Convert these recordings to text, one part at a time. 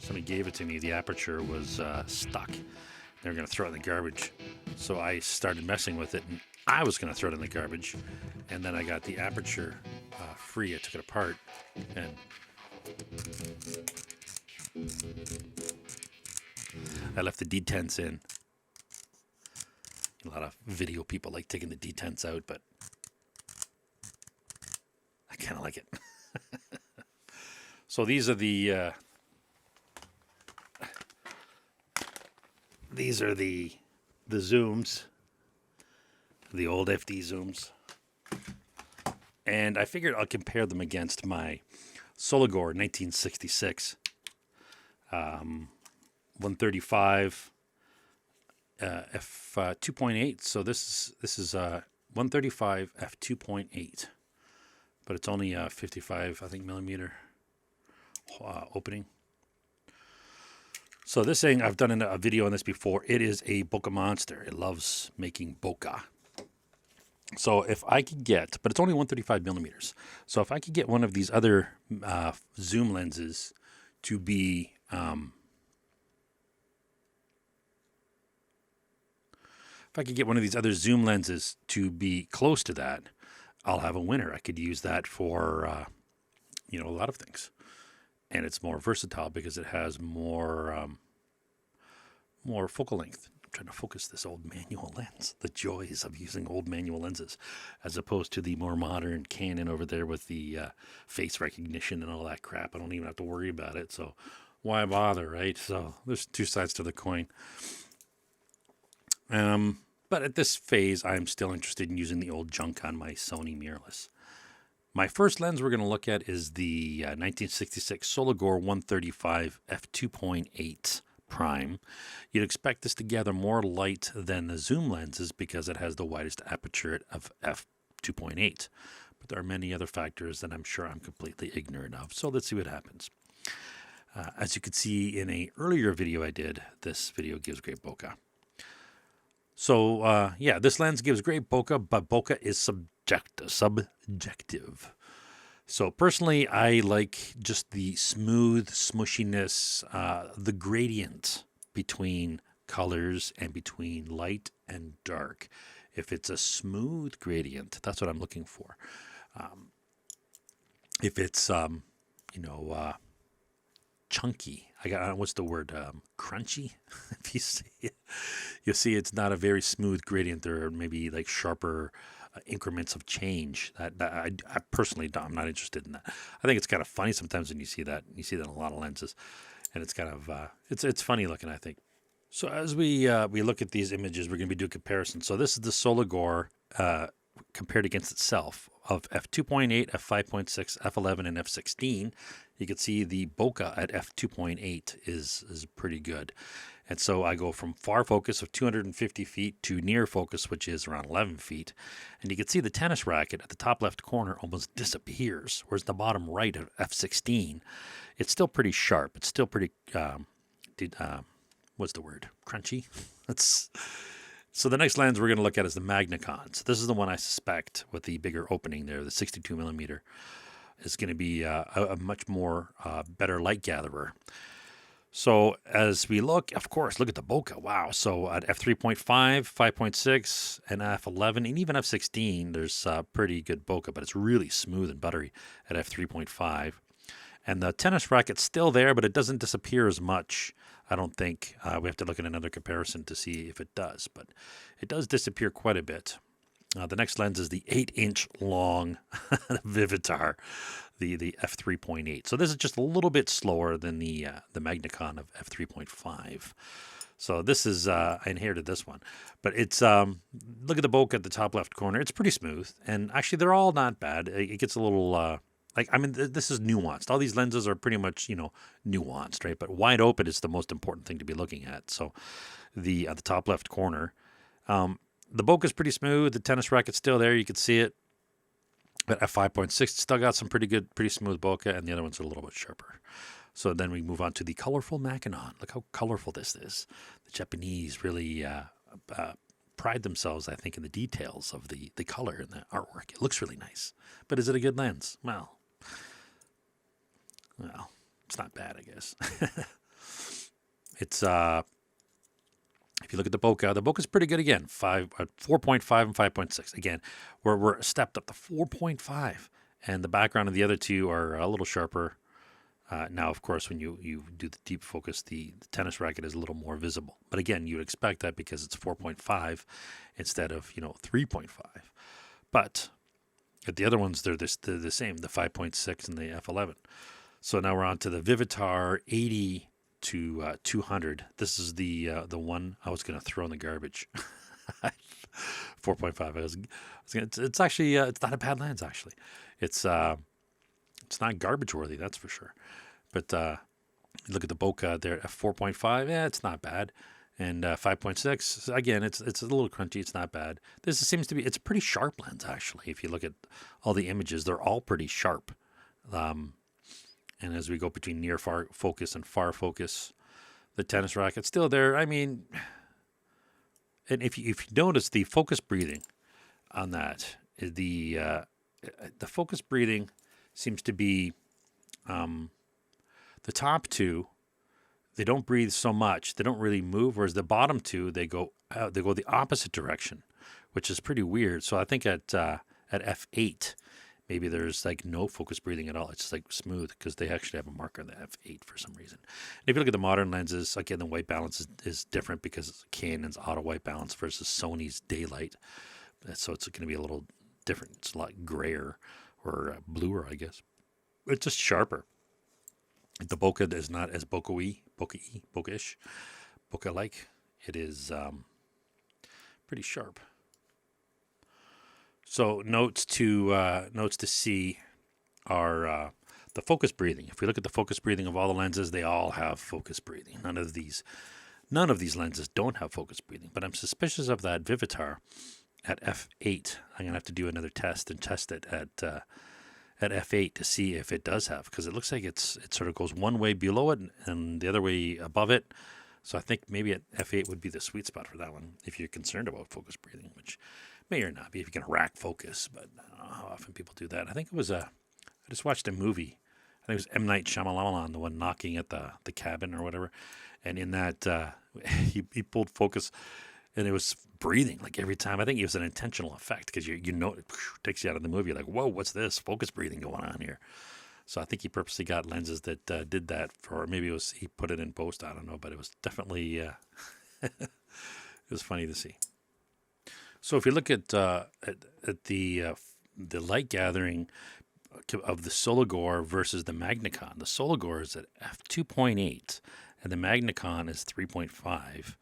somebody gave it to me, the aperture was stuck. They were going to throw it in the garbage. So I started messing with it, and I was going to throw it in the garbage. And then I got the aperture free. I took it apart, and I left the detents in. A lot of video people like taking the detents out, but I kind of like it. So these are the zooms, the old FD zooms, and I figured I'll compare them against my Soligor 1966 135 f 2.8. So this is 135 f 2.8, but it's only a 55, I think, millimeter opening. So this thing, I've done a video on this before. It is a bokeh monster. It loves making bokeh. So if I could get, but it's only 135 millimeters. So if I could get one of these other zoom lenses to be close to that, I'll have a winner. I could use that for a lot of things. And it's more versatile because it has more focal length. I'm trying to focus this old manual lens. The joys of using old manual lenses, as opposed to the more modern Canon over there with the face recognition and all that crap. I don't even have to worry about it. So why bother, right? So there's two sides to the coin. But at this phase, I'm still interested in using the old junk on my Sony mirrorless. My first lens we're going to look at is the 1966 Soligor 135 f2.8 prime. You'd expect this to gather more light than the zoom lenses because it has the widest aperture of f2.8. But there are many other factors that I'm sure I'm completely ignorant of. So let's see what happens. As you can see in an earlier video I did, this video gives great bokeh. So, this lens gives great bokeh, but bokeh is subjective. So personally, I like just the smooth smushiness, the gradient between colors and between light and dark. If it's a smooth gradient, that's what I'm looking for. If it's, chunky, what's the word? Crunchy. If you see it, you'll see it's not a very smooth gradient. There are maybe like sharper increments of change. That I personally I'm not interested in that. I think it's kind of funny sometimes when you see that. You see that in a lot of lenses, and it's kind of it's funny looking, I think. So as we look at these images, we're going to be doing comparisons. So this is the Soligor compared against itself of f2.8, f5.6, f11, and f16. You can see the bokeh at f2.8 is pretty good. And so I go from far focus of 250 feet to near focus, which is around 11 feet. And you can see the tennis racket at the top left corner almost disappears, whereas the bottom right of f16, it's still pretty sharp. It's still pretty, what's the word? Crunchy? So the next lens we're going to look at is the Magnicon. So this is the one I suspect with the bigger opening there, the 62 millimeter, is going to be a much more better light gatherer. So as we look, of course, look at the bokeh. Wow. So at f3.5, 5.6, and f11, and even f16, there's pretty good bokeh, but it's really smooth and buttery at f3.5. And the tennis racket's still there, but it doesn't disappear as much. I don't think. We have to look at another comparison to see if it does, but it does disappear quite a bit. The next lens is the 8-inch long Vivitar, the f3.8. So this is just a little bit slower than the Magnicon of f3.5. So this is I inherited this one, but it's look at the bokeh at the top left corner. It's pretty smooth, and actually they're all not bad. It gets a little this is nuanced. All these lenses are pretty much nuanced, right? But wide open is the most important thing to be looking at. So the at the top left corner. The bokeh is pretty smooth. The tennis racket's still there. You can see it. But at 5.6, it's still got some pretty smooth bokeh, and the other ones are a little bit sharper. So then we move on to the colorful Magnicon. Look how colorful this is. The Japanese really pride themselves, I think, in the details of the color and the artwork. It looks really nice. But is it a good lens? Well, it's not bad, I guess. It's if you look at the Bokeh is pretty good again. 4.5 and 5.6. Again, we're stepped up to 4.5, and the background of the other two are a little sharper. Now, of course, when you do the deep focus, the tennis racket is a little more visible. But again, you would expect that because it's 4.5 instead of 3.5. But at the other ones, they're the same, the 5.6 and the F11. So now we're on to the Vivitar 80 to 200. This is the one I was going to throw in the garbage. 4.5. It's actually it's not a bad lens actually. It's not garbage worthy, that's for sure. But look at the Bokeh there at 4.5. Yeah, it's not bad. And 5.6, again, it's a little crunchy. It's not bad. This seems to be, it's a pretty sharp lens, actually. If you look at all the images, they're all pretty sharp. And as we go between near far focus and far focus, the tennis racket's still there. I mean, and if you notice the focus breathing on that, the focus breathing seems to be the top two. They don't breathe so much. They don't really move. Whereas the bottom two, they go the opposite direction, which is pretty weird. So I think at f8, maybe there's like no focus breathing at all. It's just like smooth because they actually have a marker on the f8 for some reason. And if you look at the modern lenses, again, the white balance is different because Canon's auto white balance versus Sony's daylight. So it's going to be a little different. It's a lot grayer or bluer, I guess. It's just sharper. The Bokeh is not as Bokeh-y, Bokeh-ish, Bokeh-like. It is pretty sharp. So notes to see are the focus breathing. If we look at the focus breathing of all the lenses, they all have focus breathing. None of these lenses don't have focus breathing. But I'm suspicious of that Vivitar at f8. I'm gonna have to do another test and test it at f8 to see if it does have, because it looks like it sort of goes one way below it and the other way above it. So I think maybe at f8 would be the sweet spot for that one if you're concerned about focus breathing, which may or not be if you can rack focus, but I don't know how often people do that. I think it was I just watched a movie. I think it was M. Night Shyamalan, the one knocking at the cabin or whatever. And in that, he pulled focus and it was breathing like every time. I think it was an intentional effect because you know it takes you out of the movie. You're like, whoa, what's this focus breathing going on here? So I think he purposely got lenses that did that for, or maybe it was he put it in post. I don't know, but it was definitely it was funny to see. So if you look at the light gathering of the Solagore versus the Magnicon, the Solagore is at f2.8 and the Magnicon is 3.5.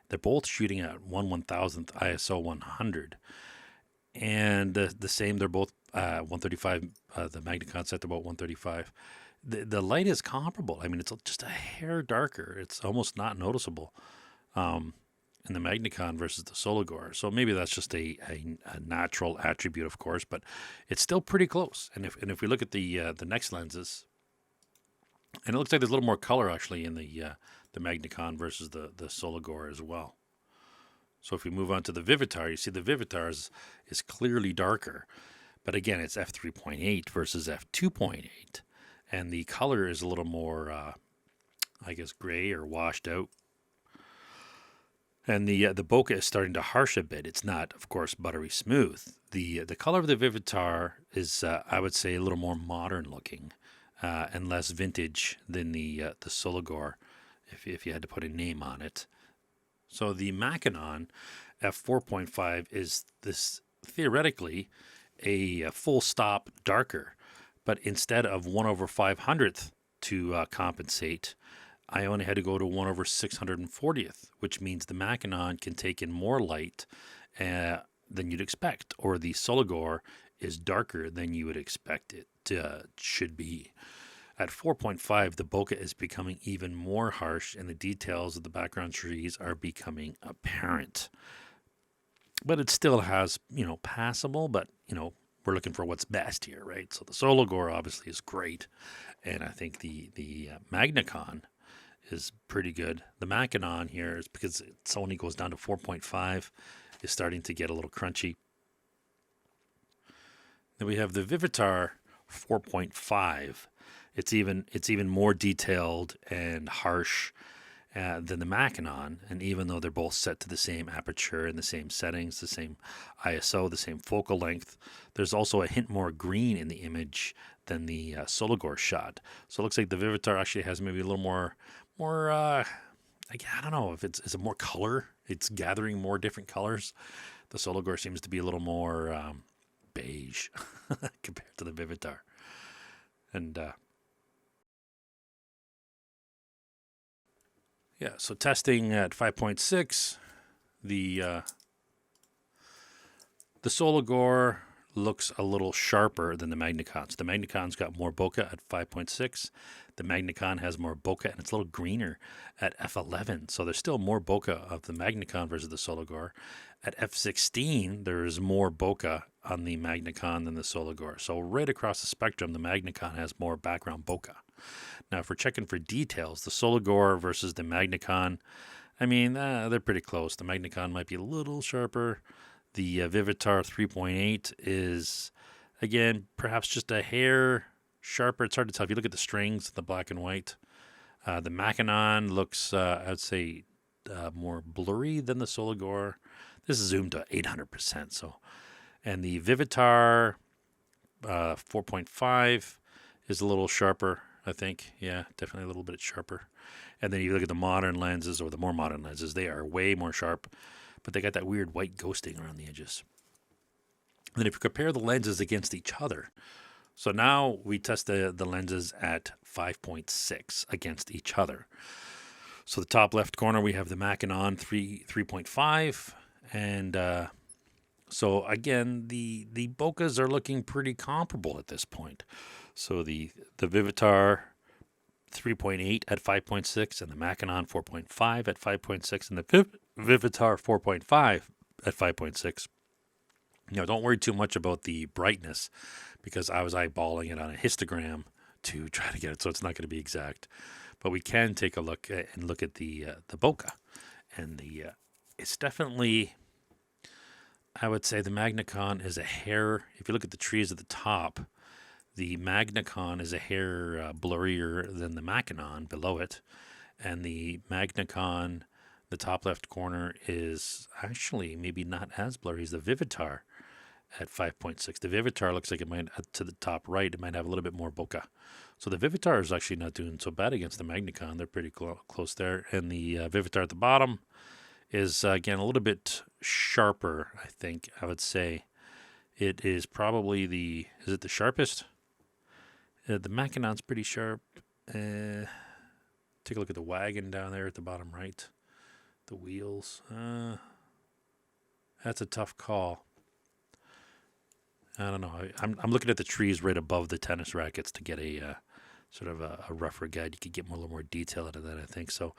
They're both shooting at 1/1000th ISO 100. And the same, they're both 135. The Magnicon set to about 135. The light is comparable. I mean, it's just a hair darker. It's almost not noticeable in the Magnicon versus the Solagore. So maybe that's just a natural attribute, of course, but it's still pretty close. And if we look at the next lenses, and it looks like there's a little more color actually in the Magnicon versus the Solagore as well. So if we move on to the Vivitar, you see the Vivitar is clearly darker. But again, it's f3.8 versus f2.8. And the color is a little more, I guess, gray or washed out. And the Bokeh is starting to harsh a bit. It's not, of course, buttery smooth. The color of the Vivitar is, I would say, a little more modern looking and less vintage than the Solagore, if you had to put a name on it. So the Magnicon f4.5 is this theoretically a full stop darker, but instead of 1/500th to compensate, I only had to go to 1/640th, which means the Magnicon can take in more light than you'd expect, or the Solagore is darker than you would expect it should be. At 4.5, the Bokeh is becoming even more harsh, and the details of the background trees are becoming apparent. But it still has, passable, but, we're looking for what's best here, right? So the Solagore obviously is great, and I think the Magnicon is pretty good. The Magnicon here is because it only goes down to 4.5, is starting to get a little crunchy. Then we have the Vivitar 4.5. It's even more detailed and harsh, than the Magnicon. And even though they're both set to the same aperture and the same settings, the same ISO, the same focal length, there's also a hint more green in the image than the Sologor shot. So it looks like the Vivitar actually has maybe a little more I don't know if it's more color. It's gathering more different colors. The Sologor seems to be a little more beige compared to the Vivitar. And yeah, so testing at 5.6, the Sologor looks a little sharper than the Magnicon. So the Magnicon's got more bokeh at 5.6. The Magnicon has more bokeh, and it's a little greener at f11. So there's still more bokeh of the Magnicon versus the Sologor. At f16, there's more bokeh on the Magnicon than the Sologor. So right across the spectrum, the Magnicon has more background bokeh. Now, if we're checking for details, the Sologor versus the Magnicon, I mean, they're pretty close. The Magnicon might be a little sharper. The Vivitar 3.8 is, again, perhaps just a hair sharper. It's hard to tell. If you look at the strings, the black and white, the Magnicon looks, I'd say, more blurry than the Sologor. This is zoomed to 800%. So, and the Vivitar 4.5 is a little sharper, I think. Yeah, definitely a little bit sharper. And then you look at the modern lenses, or the more modern lenses, they are way more sharp, but they got that weird white ghosting around the edges. And then if you compare the lenses against each other, so now we test the lenses at 5.6 against each other. So the top left corner, we have the Magnicon 3.5. And so again, the bokehs are looking pretty comparable at this point. So the Vivitar 3.8 at 5.6 and the Magnicon 4.5 at 5.6 and the Vivitar 4.5 at 5.6. Now, don't worry too much about the brightness because I was eyeballing it on a histogram to try to get it, so it's not going to be exact. But we can take a look at the bokeh, and it's definitely, I would say, the Magnicon is a hair. If you look at the trees at the top, the Magnicon is a hair blurrier than the Magnicon below it, and the Magnicon, the top left corner, is actually maybe not as blurry as the Vivitar at 5.6. The Vivitar looks like it might, to the top right, it might have a little bit more bokeh. So the Vivitar is actually not doing so bad against the Magnicon. They're pretty close there. And the Vivitar at the bottom is, again, a little bit sharper, I think, I would say. It is probably is it the sharpest? The Magnicon's pretty sharp. Take a look at the wagon down there at the bottom right. The wheels. That's a tough call. I don't know. I'm looking at the trees right above the tennis rackets to get a sort of a rougher guide. You could get a little more detail out of that, I think. So,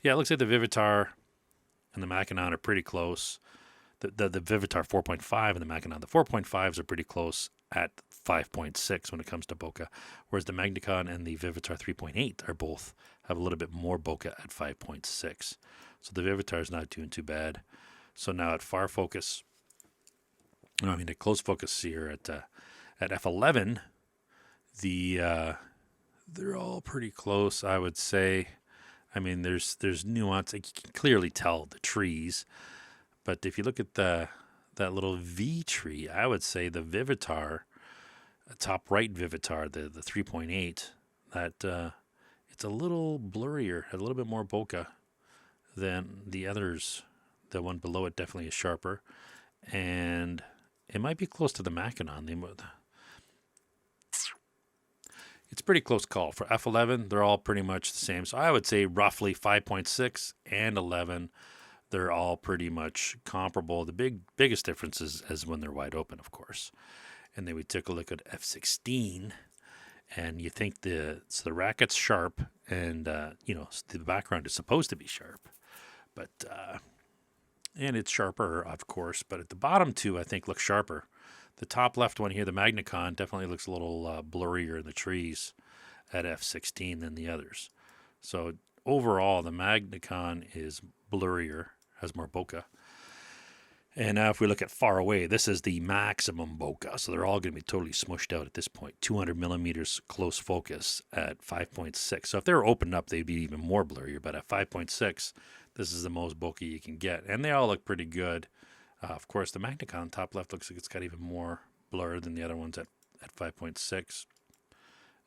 yeah, it looks like the Vivitar and the Magnicon are pretty close. The Vivitar 4.5 and the Magnicon, the 4.5s are pretty close at 5.6 when it comes to bokeh, whereas the Magnicon and the Vivitar 3.8 are both have a little bit more bokeh at 5.6. So the Vivitar is not doing too bad. So now at far focus, at close focus here at f11, they're all pretty close, I would say. I mean, there's nuance. You can clearly tell the trees, but if you look at that little V tree, I would say the Vivitar, top right Vivitar, the 3.8, that it's a little blurrier, a little bit more bokeh than the others. The one below it definitely is sharper, and it might be close to the Magnicon. It's a pretty close call. For f11, they're all pretty much the same. So I would say roughly 5.6 and 11, they're all pretty much comparable. The biggest difference is when they're wide open, of course. And then we took a look at f16, and you think the racket's sharp, and the background is supposed to be sharp, but and it's sharper, of course. But at the bottom two, I think, look sharper. The top left one here, the Magnicon, definitely looks a little blurrier in the trees at f16 than the others. So overall, the Magnicon is blurrier, has more bokeh. And now if we look at far away, this is the maximum bokeh. So they're all going to be totally smushed out at this point. 200 millimeters close focus at 5.6. So if they were opened up, they'd be even more blurry. But at 5.6, this is the most bokeh you can get. And they all look pretty good. Of course, the Magnicon top left looks like it's got even more blur than the other ones at 5.6.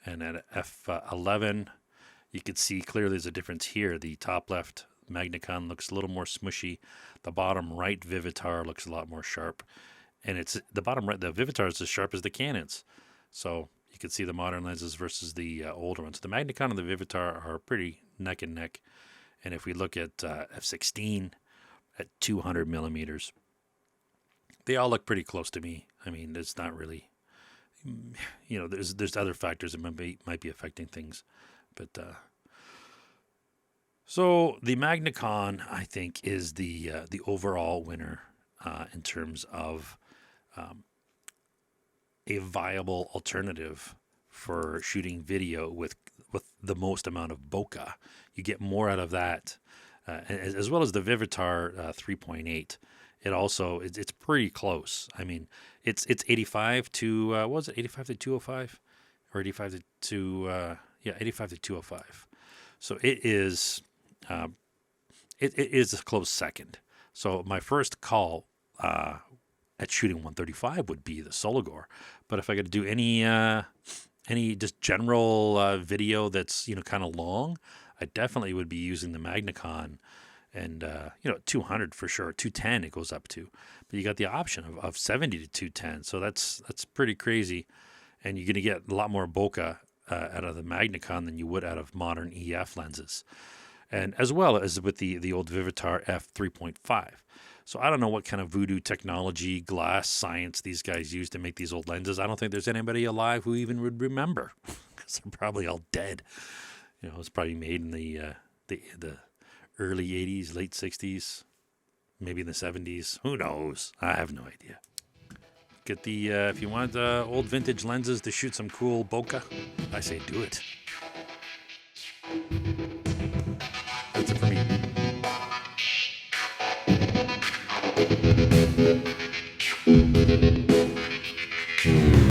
And at f11, you can see clearly there's a difference here. The top left Magnicon looks a little more smushy. The bottom right Vivitar looks a lot more sharp. And it's the bottom right, the Vivitar is as sharp as the Canons. So you can see the modern lenses versus the older ones. The Magnicon and the Vivitar are pretty neck and neck. And if we look at f16 at 200 millimeters, they all look pretty close to me. I mean, it's not really, you know, there's other factors that might be affecting things. But so the Magnicon, I think, is the overall winner in terms of a viable alternative for shooting video with the most amount of bokeh. You get more out of that, as well as the Vivitar 3.8. It also it's pretty close. I mean, it's 85 to what was it, 85 to 205, or 85 to 85 to 205. So it is. It is a close second. So my first call at shooting 135 would be the Sologor. But if I got to do any just general video that's, you know, kind of long, I definitely would be using the Magnicon. And, 200 for sure. 210 it goes up to. But you got the option of 70 to 210. So that's pretty crazy. And you're going to get a lot more bokeh out of the Magnicon than you would out of modern EF lenses. And as well as with the old Vivitar f3.5. So I don't know what kind of voodoo technology, glass science these guys use to make these old lenses. I don't think there's anybody alive who even would remember, because they're probably all dead. You know, it's probably made in the early 80s, late 60s, maybe in the 70s. Who knows? I have no idea. Get the if you want old vintage lenses to shoot some cool bokeh, I say do it.